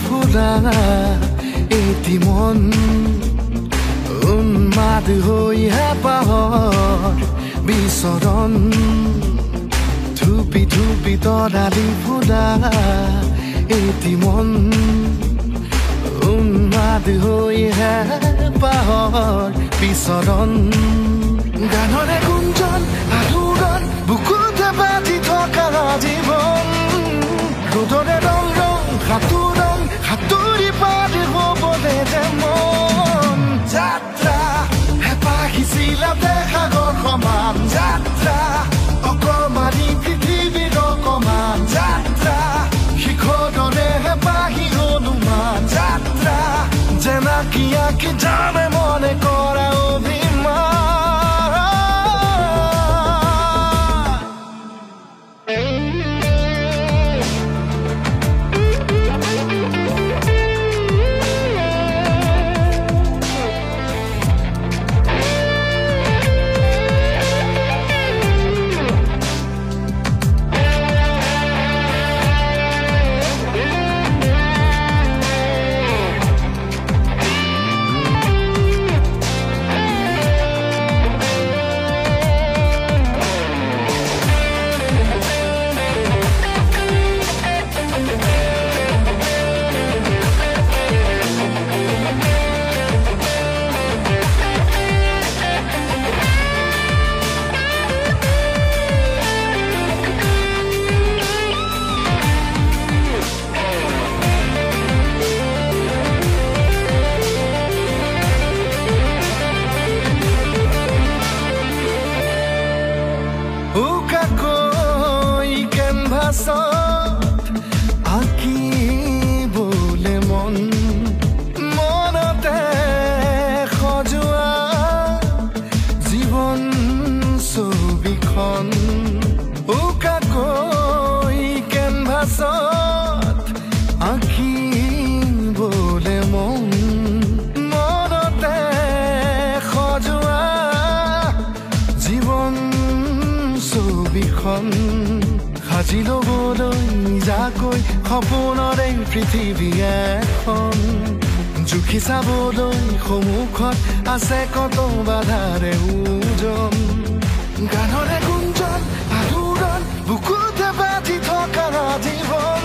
ফুলা এটি মন উন্মাদ হৈ হেঁপাহৰ বিচৰণ ধুপি ধুপি তৰালি ফুলা এটি মন উন্মাদ হৈ হেঁপাহৰ বিচৰণ গানৰে গুঞ্জন আলোড়ন বুকুতে বাজি থকা জীৱন ৰ'দৰে ৰং ৰং সাঁতুৰি পাৰ হ'বলে যে মন যাত্ৰা হেঁপাহিছিলা সাগৰ সমান যাত্ৰা অকমানি পৃথিৱীৰ অকমান যাত্ৰা শিখৰৰে হেঁপাহি অনুমান যাত্ৰা জেনাকি আঁকি জানে মনে কৰা অভিমান আঁকিবলে মন মনতে সজোৱা জীৱন ছবিখন উকাকৈ কেনভাছত আঁকিবলে মন মনতে সজোৱা জীৱন ছবিখন সাজি ল'বলৈ নিজাকৈ সপোনৰে পৃথিৱী এখন জুখি চাবলৈ সন্মুখত আছে কত বাধাৰে ওজন গানৰে গুঞ্জন আলোড়ন বুকুতে বাজি থকা জীৱন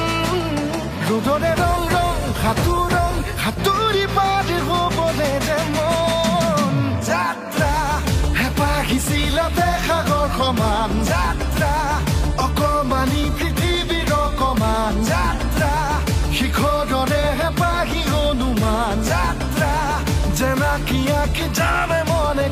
ৰ'দৰে ৰং ৰং সাঁতুৰি পাৰ হ'বলে যে মন যাত্ৰা হেঁপাহিছিলা সাগৰ সমান যাত্ৰা অকমানি পৃথিৱীৰ অকমান যাত্ৰা শিখৰৰে হেঁপাহি অনুমান যাত্ৰা জেনাকি আঁকি জানে মনে